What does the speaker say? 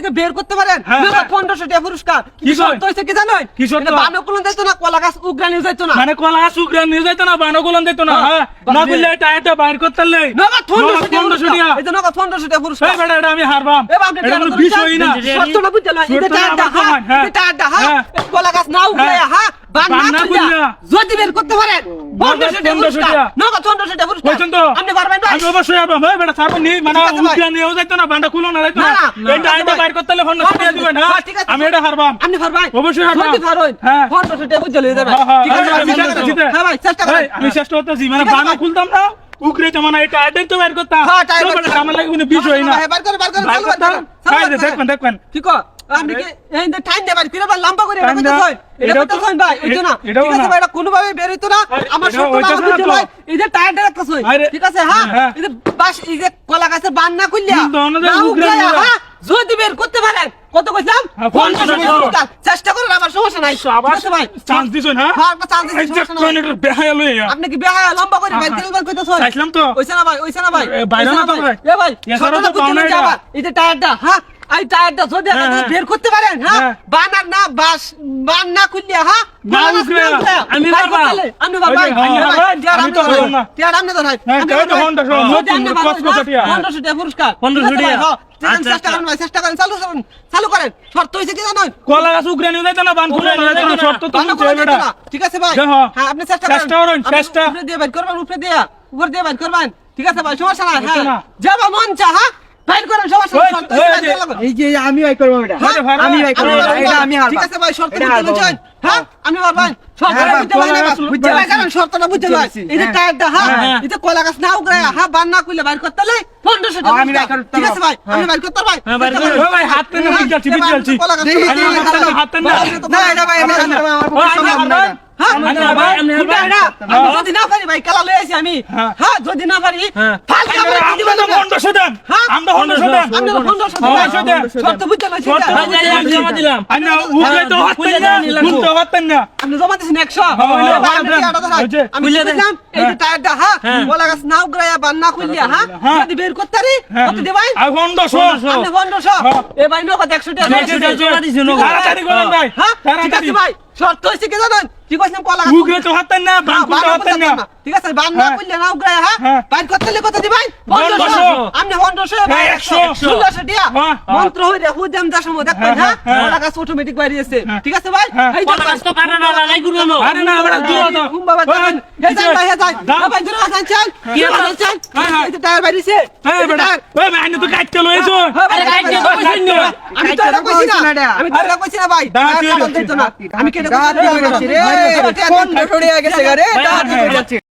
যদি বের করতে পারেন 1500 টাকা পুরস্কার। কি শর্ত হইছে কি জানেন? কি শর্ত? বানকুলন যাইতো না, কলা গাছ উগরা নিয়ে যাইতো না। মানে কলা সুগ্রান নিয়ে যাইতো না, বানগুলন দিত না। হ্যাঁ না বললে টায়ারটা বাইর করতে লই নগদ 1500 টাকা। এই যে নগদ 1500 টাকা পুরস্কার। এই বেটা এটা আমি হারবাম। এ বাপ রে, এটা কোনো বিষয়ই না। শর্ত না বুঝতে না, এটা টায়ারটা এটা টায়ারটা কলা গাছ না উগরা বান না খুললা যদি বের করতে পারেন 1500 টাকা নগদ 1500 টাকা পুরস্কার। কইছেন তো আপনি পারবেন ভাই? আমি অবশ্যই হারবাম। এই বেটা ছাড়বেন নি, মানে উগরান নিয়েও যাইতো না, বানটা খুলন না যাইতো না। এই টায়ারটা বাইর করতে লই 1500 টাকা দিবেন। হ্যাঁ আমি এটা হারবাম। আপনি পারবেন? অবশ্যই হারবাম। যদি পারেন 1500 টাকা বুঝে লয়ে যাবেন। ঠিক আছে হ্যাঁ ভাই চেষ্টা করেন। আমি চেষ্টা করতেছি, মানে বানা খুলতাম না, উগরে তো মানে এই টায়ারটা তো বাইর করতাম। আমার লাগে কোনো বিষয় না। বার করে চালু দেখবেন দেখবেন ঠিক আছে। আপনি কি এই যে টাইম দেবার কিরা লম্বা করে এটা করতে হয়, এটা করতে হয় ভাই, এইতো না ঠিক আছে ভাই, এটা কোনো ভাবে বের হইতো না। আমার সত্য না বুঝতে ভাই, এই যে টায়ারটা রাখতেছ ঠিক আছে। হ্যাঁ এই যে বাস এই যে কলা গাছে বান না কইলা হ্যাঁ যদি বের করতে পারেন কত কইলাম 1500 টাকা। চেষ্টা করেন, আমার সমস্যা নাই। আবাস ভাই চান্স দিছেন। হ্যাঁ হ্যাঁ একটা চান্স দিছি, সমস্যা নাই। এটা বেহায়া লই আপনি কি বেহা লম্বা করে বাইর করে কইতেছ? চাইছিলাম তো। ওইছে না ভাই বাইরে না তো ভাই। এ ভাই এছাড়া তো পাও না এটা। এই যে টায়ারটা হ্যাঁ এই টায়ারটা যদি আপনি বের করতে পারেন হ্যাঁ বানার না বাস বান না খুললিয়া হ্যাঁ না উগরে আমি বাবা আমি বাবা আমি তো পারলাম না। টিয়ার আপনি তো ভাই হ্যাঁ তো হন্ডা সব নতুন কসকস টিয়া। 1500 টাকা পুরস্কার 1500 টাকা। চেষ্টা করেন চালু করেন। শর্ত হইছে কি জানেন? কলা গাছ উগরে নিয়ে যাইতো না, বান খুলন না যাইতো না, শর্ত তো বান বুঝে খুলন বেটা। না, ঠিক আছে ভাই। দেখো, হ্যাঁ আপনি চেষ্টা চেষ্টা করেন, চেষ্টা। উপরে দিয়ে বাইর করবেন, উপরে দিয়ে বাইর করবেন, ঠিক আছে ভাই সমস্যা নাই। হচ্ছে না। হ্যাঁ যাবা মন চা হ্যাঁ বাইর করেন, সমস্যা নাই। শর্ত হইছে এই যে আমি ভাই করব এটা। আমি ভাই করব এটা, আমি হারব। ঠিক আছে ভাই শর্ত বুঝছেন হ্যাঁ আপনি পারবেন। শর্তটা বুঝতে পারলেন না, বুঝতে পারলেন শর্তটা বুঝতে পারছি। এই যে টায়ারটা হ্যাঁ এই যে কলা গাছ না উগরা হ্যাঁ বান না কইলে বাইর করতে লই 1500 টাকা। আমি বাইর করতে ঠিক আছে ভাই আমি বাইর করতে ভাই। হ্যাঁ বাইর করে ভাই হাত টেনে বিলছি হাত টেনে না এটা ভাই আমি আমার সম্ভব না। হ্যাঁ যদি না পারি ভাই কালা লই আইছি আমি। হ্যাঁ যদি না পারি ফালকা করে আমরা তো 1500 দেন। আমরা 1500 দেন। আপনি 1500 দেন। শর্ত বুঝতে পারছি। আমি জমা দিলাম। আন্না উগরে তো হাতেন না, খুলতে হাতেন না। আপনি জমা দিছেন 100। আমি বুঝলাম এই যে টায়ারটা হ্যাঁ কলা গাছ না উগরায়া বান না খুললিয়া হ্যাঁ যদি বের করতে পারি কত দিবাই? আর 1500 আপনি 1500 এ ভাই নগদ 100 টাকা জমা দিছি নগদ। তাড়াতাড়ি করেন ভাই। হ্যাঁ ঠিক আছে ভাই শর্ত হইছে কি জানেন? কি কইছেন কলা গাছ উগরে তো হাতেন না, বান খুলতে হাতেন না। ঠিক আছে বান না খুললে না উগরায়া হ্যাঁ বাইর করতে হলে কত দিবাই? 1500 আপনি 1500 ভাই 1600 দিয়া মন্ত্র হইরে হুদাম দা সময় দেখবেন হ্যাঁ কলা গাছ অটোমেটিক বাইরিয়েছে। ঠিক আছে ভাই এই যে কষ্ট কাটা না লাই করব না। আরে না আমরা দূর তো বাবা এই যাই ভাই যাই ভাই দূর আছেন চল কি আছেন এই যে টায়ার বাইরিছে এই বেটা ওই ভাই আইনে তো কাটতে লইছো। আরে কাটতে কইছেন না আমি তো এটা কইছি না আমি তো এটা কইছি না ভাই আমি কেটে কইছি রে 15 টাকা গেছে রে